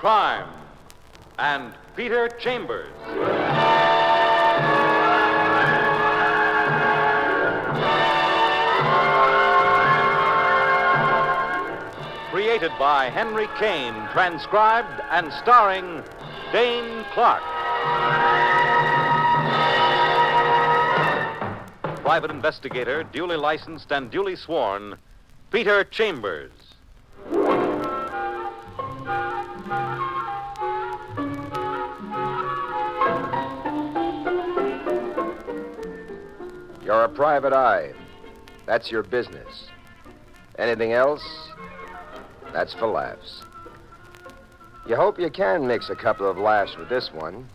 crime and Peter Chambers. Created by Henry Kane, transcribed and starring Dane Clark. Private investigator, duly licensed and duly sworn, Peter Chambers. You're a private eye. That's your business. Anything else? That's for laughs. You hope you can mix a couple of laughs with this one,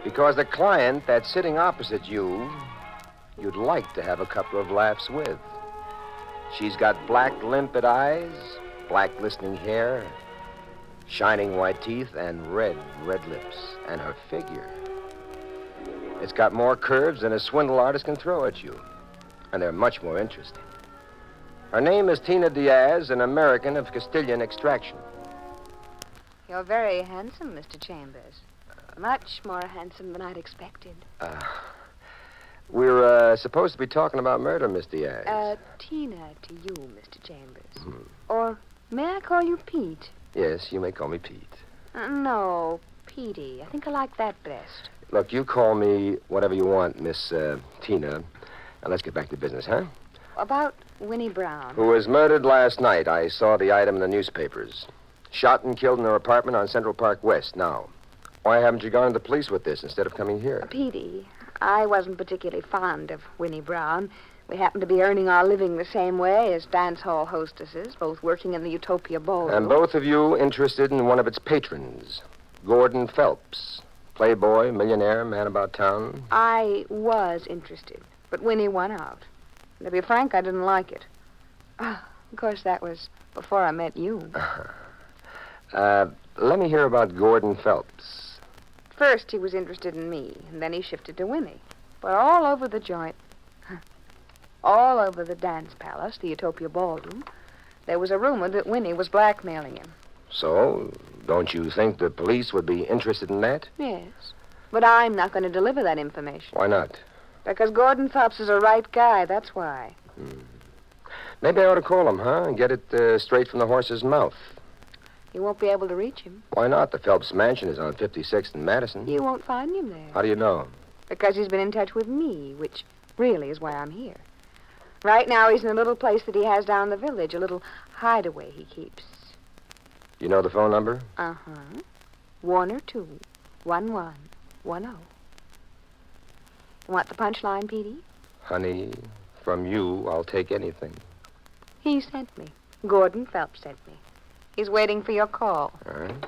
because the client that's sitting opposite you, you'd like to have a couple of laughs with. She's got black, limpid eyes, black, glistening hair, shining white teeth, and red lips. And her figure, it's got more curves than a swindle artist can throw at you. And they're much more interesting. Her name is Tina Diaz, an American of Castilian extraction. You're very handsome, Mr. Chambers. Much more handsome than I'd expected. We're supposed to be talking about murder, Miss Diaz. Tina to you, Mr. Chambers. Or may I call you Pete? Yes, you may call me Pete. No, Petey. I think I like that best. Look, you call me whatever you want, Miss Tina. Now, let's get back to business, huh? About Winnie Brown. Who was murdered last night. I saw the item in the newspapers. Shot and killed in her apartment on Central Park West. Now, why haven't you gone to the police with this instead of coming here? Petey, I wasn't particularly fond of Winnie Brown. We happened to be earning our living the same way as dance hall hostesses, both working in the Utopia Ballroom. And both of you interested in one of its patrons, Gordon Phelps. Playboy, millionaire, man about town. I was interested, but Winnie won out. And to be frank, I didn't like it. Of course, that was before I met you. Let me hear about Gordon Phelps. First, he was interested in me, and then he shifted to Winnie. But all over the joint, all over the dance palace, the Utopia Ballroom, there was a rumor that Winnie was blackmailing him. So, don't you think the police would be interested in that? Yes, but I'm not going to deliver that information. Why not? Because Gordon Phelps is a right guy, that's why. Maybe I ought to call him, huh? And get it straight from the horse's mouth. You won't be able to reach him. Why not? The Phelps mansion is on 56th and Madison. You won't find him there. How do you know? Because he's been in touch with me, which really is why I'm here. Right now, he's in a little place that he has down the village, a little hideaway he keeps. You know the phone number? 1-2-1110. Want the punchline, Petey? Honey, from you, I'll take anything. He sent me. Gordon Phelps sent me. He's waiting for your call. All right.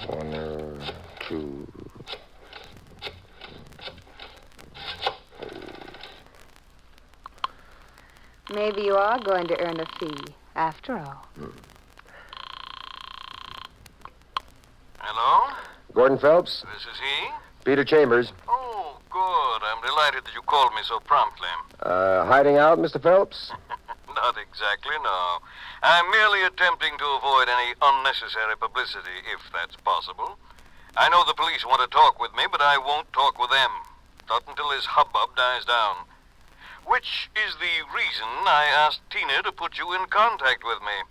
1 or 2. Maybe you are going to earn a fee, after all. Hello? Gordon Phelps? This is he? Peter Chambers. Oh, good. I'm delighted that you called me so promptly. Hiding out, Mr. Phelps? Not exactly, no. I'm merely attempting to avoid any unnecessary publicity, if that's possible. I know the police want to talk with me, but I won't talk with them. Not until this hubbub dies down. Which is the reason I asked Tina to put you in contact with me.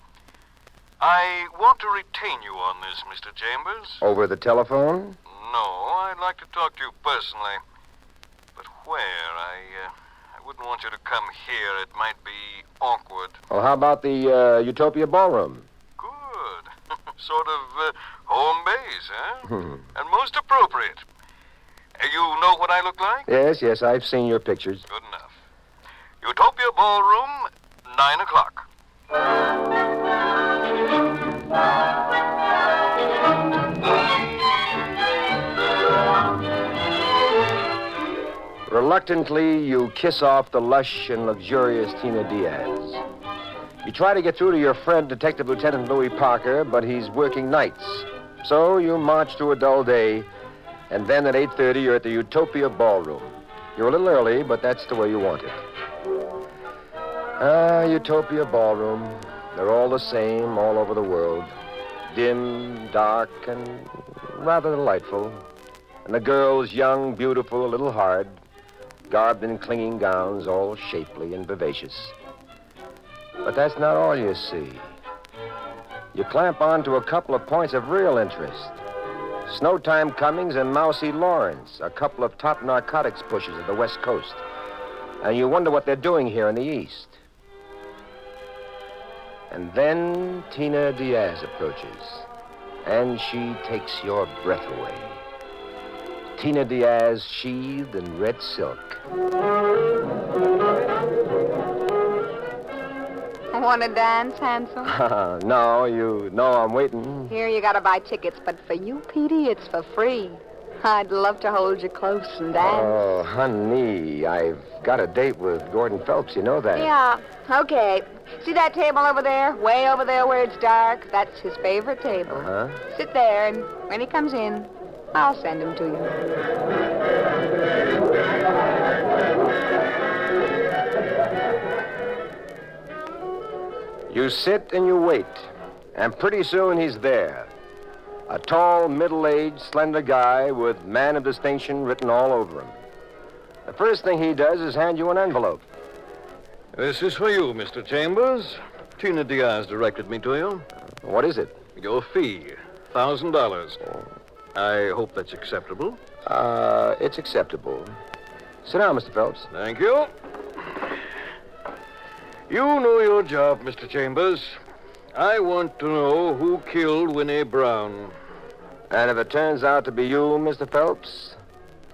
I want to retain you on this, Mr. Chambers. Over the telephone? No, I'd like to talk to you personally. But where? I wouldn't want you to come here. It might be awkward. Well, how about the Utopia Ballroom? Good. Sort of home base, huh? And most appropriate. You know what I look like? Yes, I've seen your pictures. Good enough. Utopia Ballroom, 9 o'clock. Reluctantly, you kiss off the lush and luxurious Tina Diaz. You try to get through to your friend, Detective Lieutenant Louis Parker, but he's working nights. So you march through a dull day, and then at 8:30, you're at the Utopia Ballroom. You're a little early, but that's the way you want it. Utopia Ballroom. They're all the same all over the world. Dim, dark, and rather delightful. And the girls young, beautiful, a little hard, garbed in clinging gowns, all shapely and vivacious. But that's not all you see. You clamp on to a couple of points of real interest. Snowtime Cummings and Mousy Lawrence, a couple of top narcotics pushers of the West Coast. And you wonder what they're doing here in the East. And then Tina Diaz approaches, and she takes your breath away. Tina Diaz sheathed in red silk. Want to dance, handsome? No, you know I'm waiting. Here, you gotta buy tickets, but for you, Petey, it's for free. I'd love to hold you close and dance. Oh, honey, I've got a date with Gordon Phelps, you know that. Yeah, okay. See that table over there? Way over there where it's dark? That's his favorite table. Uh-huh. Sit there, and when he comes in, I'll send him to you. You sit and you wait, and pretty soon he's there. A tall, middle-aged, slender guy with man of distinction written all over him. The first thing he does is hand you an envelope. This is for you, Mr. Chambers. Tina Diaz directed me to you. What is it? Your fee, $1,000. I hope that's acceptable. It's acceptable. Sit down, Mr. Phelps. Thank you. You know your job, Mr. Chambers. I want to know who killed Winnie Brown. And if it turns out to be you, Mr. Phelps,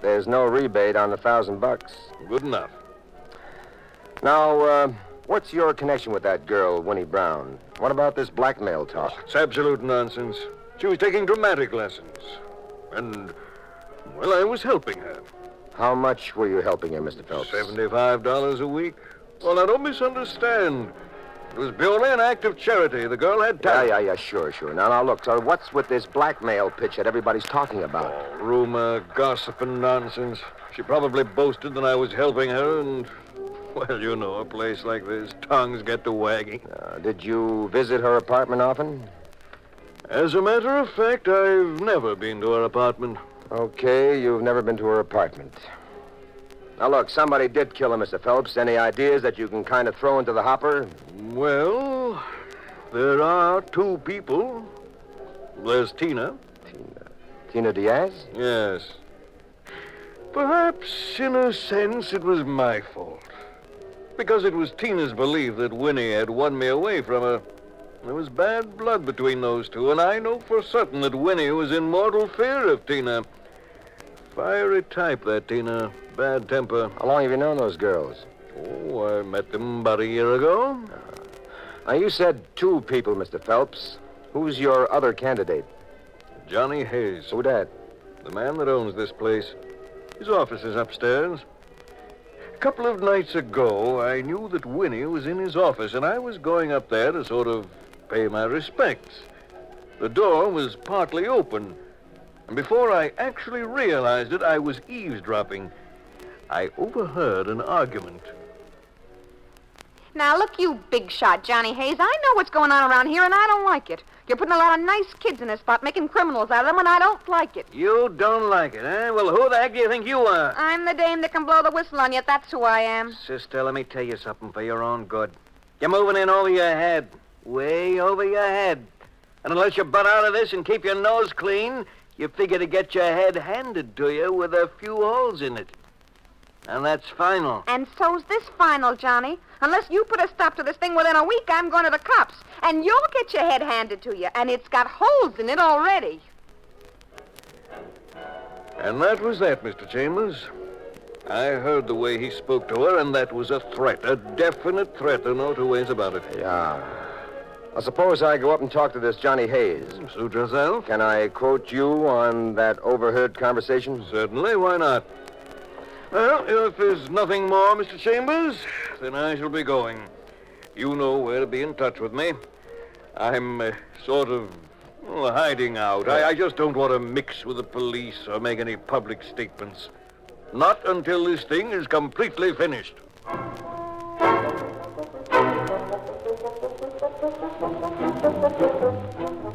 there's no rebate on the $1,000. Good enough. Now, what's your connection with that girl, Winnie Brown? What about this blackmail talk? It's absolute nonsense. She was taking dramatic lessons. And, well, I was helping her. How much were you helping her, Mr. Phelps? $75 a week. Well, now, don't misunderstand. It was purely an act of charity. The girl had talent. Yeah, sure. Now, look, so what's with this blackmail pitch that everybody's talking about? Oh, rumor, gossip, and nonsense. She probably boasted that I was helping her, and, well, you know, a place like this, tongues get to wagging. Did you visit her apartment often? As a matter of fact, I've never been to her apartment. Okay, you've never been to her apartment. Now, look, somebody did kill her, Mr. Phelps. Any ideas that you can kind of throw into the hopper? Well, there are two people. There's Tina. Tina Diaz? Yes. Perhaps, in a sense, it was my fault. Because it was Tina's belief that Winnie had won me away from her. There was bad blood between those two, and I know for certain that Winnie was in mortal fear of Tina. Fiery type, that Tina. Bad temper. How long have you known those girls? Oh, I met them about a year ago. Now, you said two people, Mr. Phelps. Who's your other candidate? Johnny Hayes. Who that? The man that owns this place. His office is upstairs. A couple of nights ago, I knew that Winnie was in his office, and I was going up there to sort of pay my respects. The door was partly open, and before I actually realized it, I was eavesdropping. I overheard an argument. Now, look, you big shot, Johnny Hayes. I know what's going on around here, and I don't like it. You're putting a lot of nice kids in this spot, making criminals out of them, and I don't like it. You don't like it, eh? Well, who the heck do you think you are? I'm the dame that can blow the whistle on you. That's who I am. Sister, let me tell you something for your own good. You're moving in over your head. Way over your head. And unless you butt out of this and keep your nose clean, you figure to get your head handed to you with a few holes in it. And that's final. And so's this final, Johnny. Unless you put a stop to this thing within a week, I'm going to the cops. And you'll get your head handed to you. And it's got holes in it already. And that was that, Mr. Chambers. I heard the way he spoke to her, and that was a threat. A definite threat. There are no two ways about it. Yeah. Now, suppose I go up and talk to this Johnny Hayes. Suit yourself. Can I quote you on that overheard conversation? Certainly. Why not? Well, if there's nothing more, Mr. Chambers, then I shall be going. You know where to be in touch with me. I'm sort of hiding out. I just don't want to mix with the police or make any public statements. Not until this thing is completely finished.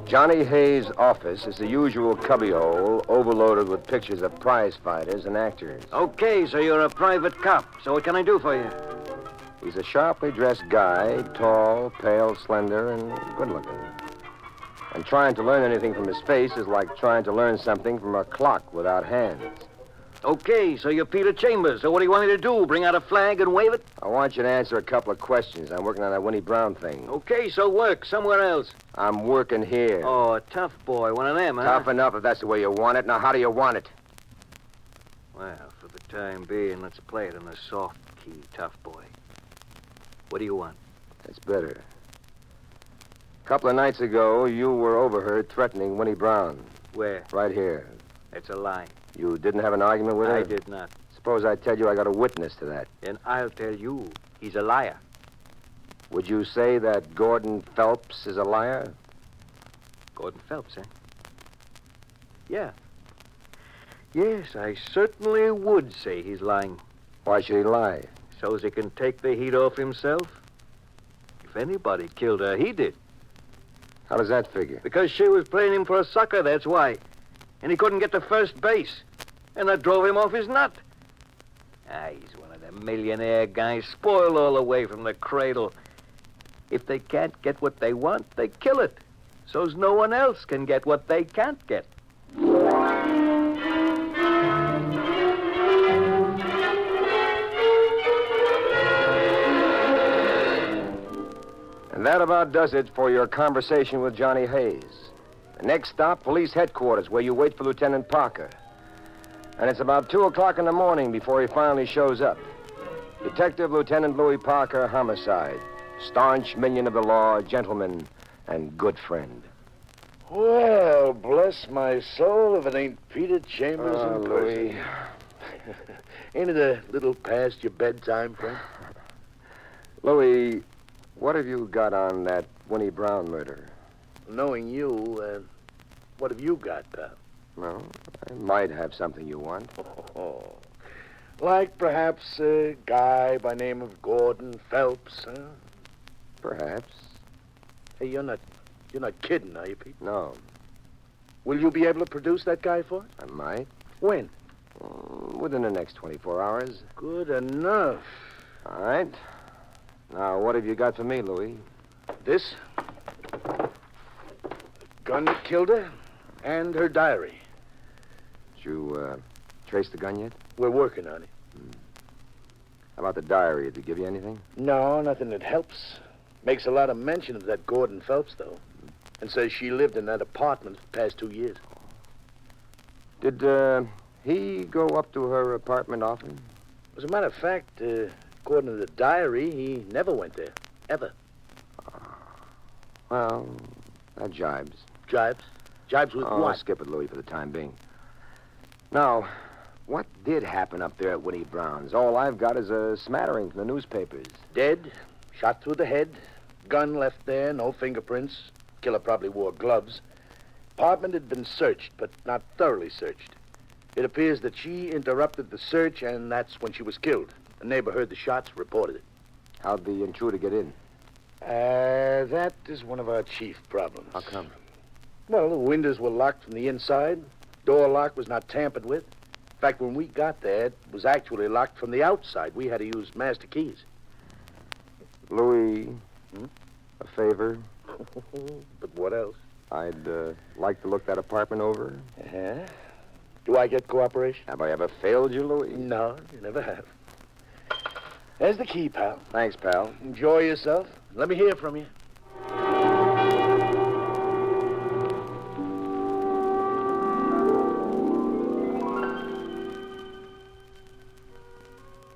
Johnny Hayes' office is the usual cubbyhole overloaded with pictures of prize fighters and actors. Okay, so you're a private cop. So what can I do for you? He's a sharply dressed guy, tall, pale, slender, and good-looking. And trying to learn anything from his face is like trying to learn something from a clock without hands. Okay, so you're Peter Chambers. So what do you want me to do? Bring out a flag and wave it? I want you to answer a couple of questions. I'm working on that Winnie Brown thing. Okay, so work somewhere else. I'm working here. Oh, a tough boy. One of them, huh? Tough enough if that's the way you want it. Now, how do you want it? Well, for the time being, let's play it in the soft key, tough boy. What do you want? That's better. A couple of nights ago, you were overheard threatening Winnie Brown. Where? Right here. It's a lie. You didn't have an argument with her? I did not. Suppose I tell you I got a witness to that. Then I'll tell you, he's a liar. Would you say that Gordon Phelps is a liar? Gordon Phelps, eh? Yeah. Yes, I certainly would say he's lying. Why should he lie? So's he can take the heat off himself. If anybody killed her, he did. How does that figure? Because she was playing him for a sucker, that's why. And he couldn't get to first base. And that drove him off his nut. He's one of them millionaire guys, spoiled all the way from the cradle. If they can't get what they want, they kill it. So's no one else can get what they can't get. And that about does it for your conversation with Johnny Hayes. The next stop, police headquarters, where you wait for Lieutenant Parker. And it's about 2 o'clock in the morning before he finally shows up. Detective Lieutenant Louis Parker, homicide. Staunch minion of the law, gentleman, and good friend. Well, bless my soul if it ain't Peter Chambers in person. Louis. Ain't it a little past your bedtime, friend? Louis, what have you got on that Winnie Brown murder? Knowing you, what have you got, pal? Well, I might have something you want. Oh, like perhaps a guy by name of Gordon Phelps, huh? Perhaps. Hey, you're not kidding, are you, Pete? No, Will you be able to produce that guy for us? I might. When? Within the next 24 hours. Good enough. All right. Now, what have you got for me, Louis? This gun that killed her and her diary. Did you trace the gun yet? We're working on it. How about the diary? Did it give you anything? No, nothing that helps. Makes a lot of mention of that Gordon Phelps, though. And says she lived in that apartment the past 2 years. Did he go up to her apartment often? As a matter of fact, according to the diary, he never went there. Ever. Well, that jibes. Jibes? Jibes with Oh, what? skip it, Louis, for the time being. Now, what did happen up there at Winnie Brown's? All I've got is a smattering from the newspapers. Dead, shot through the head, gun left there, no fingerprints. Killer probably wore gloves. Apartment had been searched, but not thoroughly searched. It appears that she interrupted the search, and that's when she was killed. A neighbor heard the shots, reported it. How'd the intruder get in? That is one of our chief problems. How come? Well, the windows were locked from the inside. Door lock was not tampered with. In fact, when we got there, it was actually locked from the outside. We had to use master keys. Louis, a favor? But what else? I'd like to look that apartment over. Uh-huh. Do I get cooperation? Have I ever failed you, Louis? No, you never have. There's the key, pal. Thanks, pal. Enjoy yourself. Let me hear from you.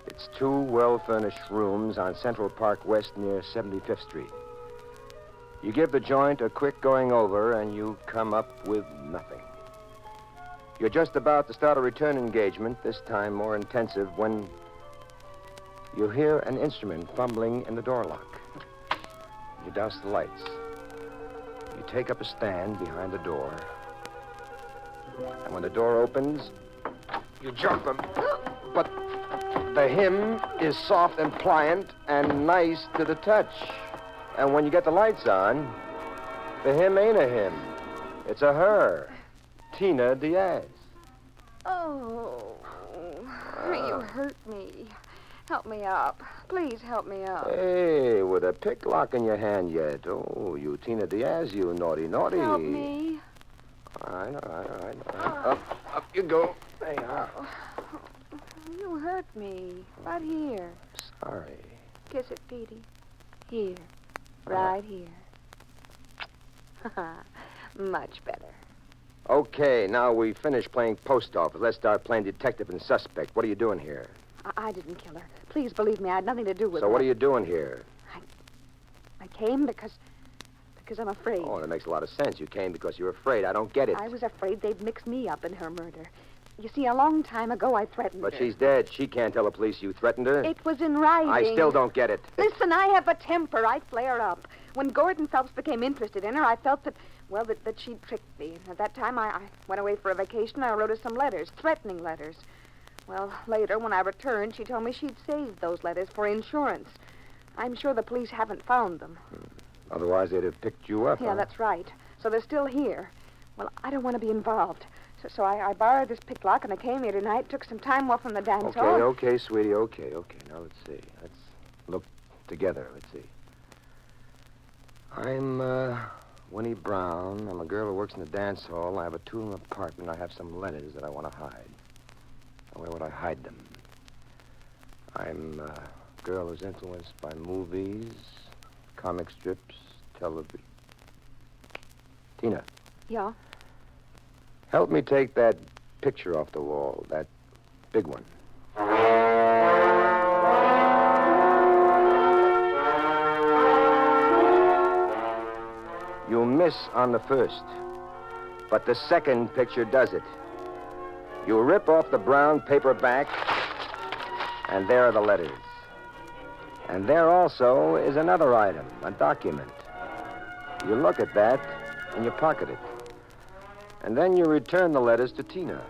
It's 2 well-furnished rooms on Central Park West near 75th Street. You give the joint a quick going over, and you come up with nothing. You're just about to start a return engagement, this time more intensive, when you hear an instrument fumbling in the door lock. You douse the lights. You take up a stand behind the door. And when the door opens, you jump them. But the hem is soft and pliant and nice to the touch. And when you get the lights on, the him ain't a him. It's a her. Tina Diaz. Oh, you hurt me. Help me up. Please help me up. Hey, with a picklock in your hand yet. Oh, you Tina Diaz, you naughty. Help me. All right. Up you go. Hey, You hurt me. Right here. Sorry. Kiss it, Petey. Here. Right here. Much better. Okay, now we finished playing post office. Let's start playing detective and suspect. What are you doing here? I didn't kill her. Please believe me, I had nothing to do with So that. what are you doing here? I came because I'm afraid. Oh, that makes a lot of sense. You came because you're afraid. I don't get it. I was afraid they'd mix me up in her murder. You see, a long time ago I threatened But her. she's dead. She can't tell the police you threatened her. It was in writing. I still don't get it. Listen, I have a temper. I flare up. When Gordon Phelps became interested in her, I felt that she'd tricked me. At that time, I went away for a vacation. I wrote her some letters, threatening letters. Well, later, when I returned, she told me she'd saved those letters for insurance. I'm sure the police haven't found them. Otherwise, they'd have picked you up. Yeah, huh? that's right. So they're still here. Well, I don't want to be involved. So I borrowed this picklock, and I came here tonight, took some time off from the dance hall. Okay, sweetie, okay. Now, let's see. Let's look together. Let's see. I'm, Winnie Brown. I'm a girl who works in the dance hall. I have a two-room apartment. I have some letters that I want to hide. Now, where would I hide them? I'm a girl who's influenced by movies, comic strips, television. Tina. Yeah? Help me take that picture off the wall, that big one. You miss on the first, but the second picture does it. You rip off the brown paper back, and there are the letters. And there also is another item, a document. You look at that, and you pocket it. And then you return the letters to Tina.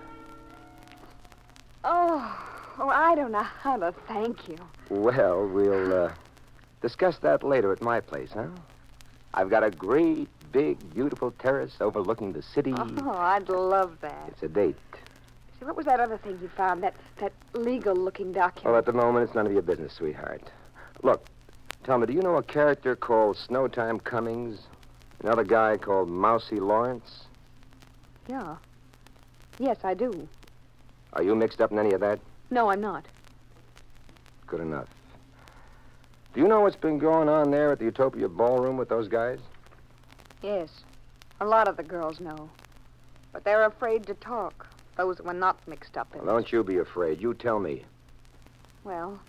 Oh, I don't know how to thank you. Well, we'll discuss that later at my place, huh? I've got a great, big, beautiful terrace overlooking the city. Oh, I'd love that. It's a date. See, what was that other thing you found? That legal-looking document? Well, at the moment, it's none of your business, sweetheart. Look, tell me, do you know a character called Snowtime Cummings? Another guy called Mousy Lawrence? Yeah. Yes, I do. Are you mixed up in any of that? No, I'm not. Good enough. Do you know what's been going on there at the Utopia Ballroom with those guys? Yes. A lot of the girls know. But they're afraid to talk. Those that were not mixed up in it. Well, don't you be afraid. You tell me. Well,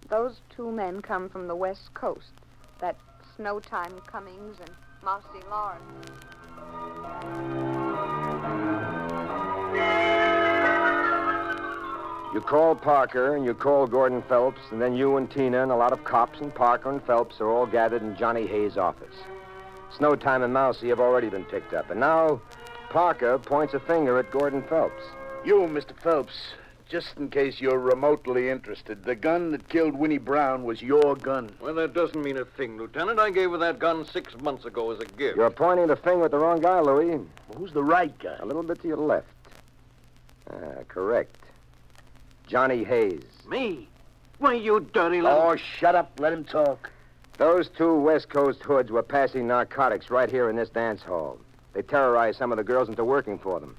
those two men come from the West Coast. That Snowtime Cummings and Mousy Lawrence. You call Parker and you call Gordon Phelps, and then you and Tina and a lot of cops and Parker and Phelps are all gathered in Johnny Hayes' office. Snowtime and Mousy have already been picked up, and now Parker points a finger at Gordon Phelps. You, Mr. Phelps, just in case you're remotely interested, the gun that killed Winnie Brown was your gun. Well, that doesn't mean a thing, Lieutenant. I gave her that gun 6 months ago as a gift. You're pointing the finger at the wrong guy, Louis. Well, who's the right guy? A little bit to your left. Correct. Johnny Hayes. Me? Why, you dirty little... Oh, shut up. Let him talk. Those two West Coast hoods were passing narcotics right here in this dance hall. They terrorized some of the girls into working for them.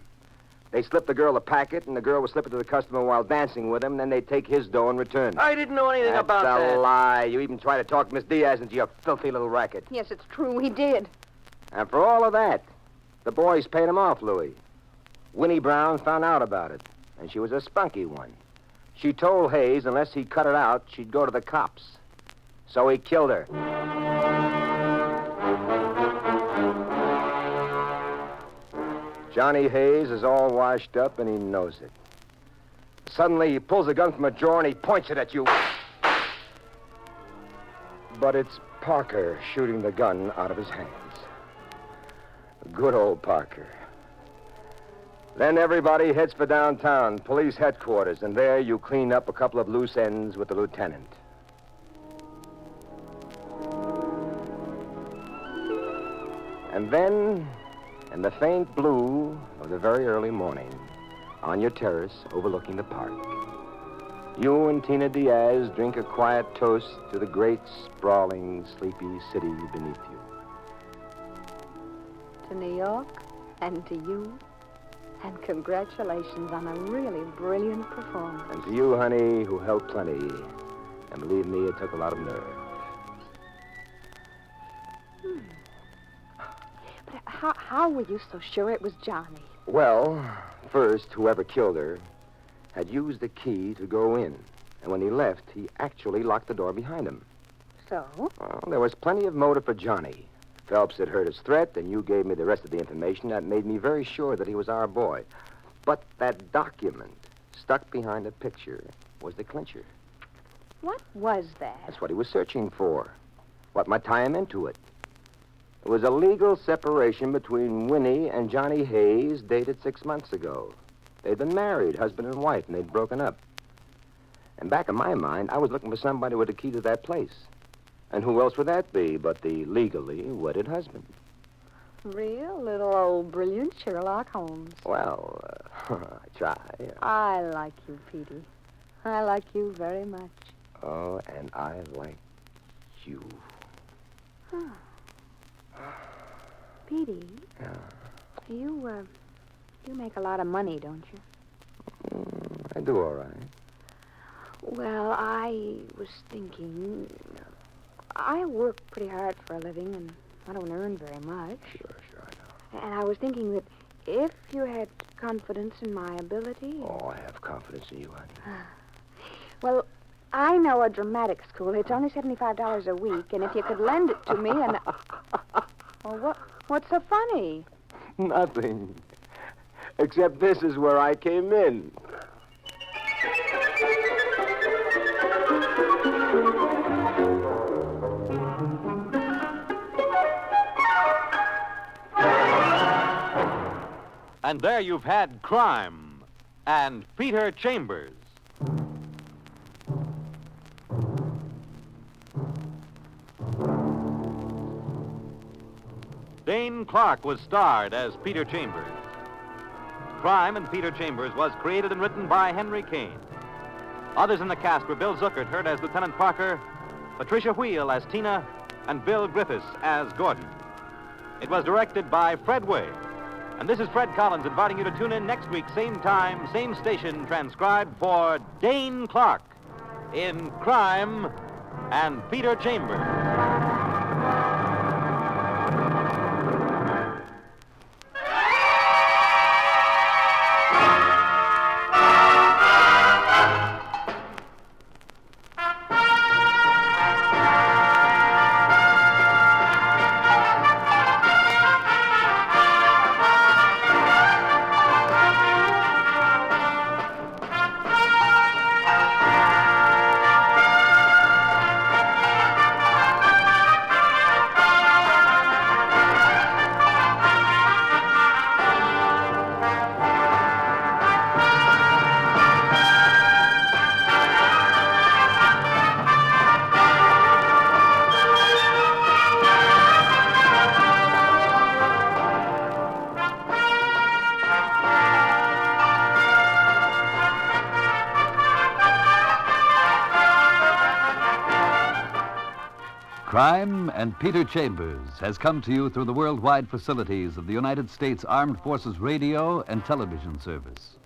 They slipped the girl a packet, and the girl would slip it to the customer while dancing with him, and then they'd take his dough in return. I didn't know anything about That's that. a lie. You even tried to talk Miss Diaz into your filthy little racket. Yes, it's true. He did. And for all of that, the boys paid him off, Louis. Winnie Brown found out about it, and she was a spunky one. She told Hayes unless he cut her out, she'd go to the cops. So he killed her. Johnny Hayes is all washed up, and he knows it. Suddenly, he pulls a gun from a drawer, and he points it at you. But it's Parker shooting the gun out of his hands. Good old Parker. Then everybody heads for downtown, police headquarters, and there you clean up a couple of loose ends with the lieutenant. And then, in the faint blue of the very early morning, on your terrace overlooking the park, you and Tina Diaz drink a quiet toast to the great, sprawling, sleepy city beneath you. To New York and to you. And congratulations on a really brilliant performance. And to you, honey, who helped plenty. And believe me, it took a lot of nerve. But how were you so sure it was Johnny? Well, first, whoever killed her had used the key to go in. And when he left, he actually locked the door behind him. So? Well, there was plenty of motive for Johnny. Phelps had heard his threat, and you gave me the rest of the information. That made me very sure that he was our boy. But that document stuck behind a picture was the clincher. What was that? That's what he was searching for. What might tie him into it. It was a legal separation between Winnie and Johnny Hayes dated 6 months ago. They'd been married, husband and wife, and they'd broken up. And back in my mind, I was looking for somebody with a key to that place. And who else would that be but the legally wedded husband? Real little old brilliant Sherlock Holmes. Well, I try. I like you, Petey. I like you very much. Oh, and I like you. Petey, Yeah. you make a lot of money, don't you? I do all right. Well, I was thinking, I work pretty hard for a living, and I don't earn very much. Sure, I know. And I was thinking that if you had confidence in my ability... Oh, I have confidence in you, honey. Well, I know a dramatic school. It's only $75 a week, and if you could lend it to me and... Well, what's so funny? Nothing. Except this is where I came in. And there you've had Crime and Peter Chambers. Dane Clark was starred as Peter Chambers. Crime and Peter Chambers was created and written by Henry Kane. Others in the cast were Bill Zuckert, heard as Lieutenant Parker, Patricia Wheel as Tina, and Bill Griffiths as Gordon. It was directed by Fred Way. And this is Fred Collins inviting you to tune in next week, same time, same station, transcribed for Dane Clark in Crime and Peter Chambers. Crime and Peter Chambers has come to you through the worldwide facilities of the United States Armed Forces Radio and Television Service.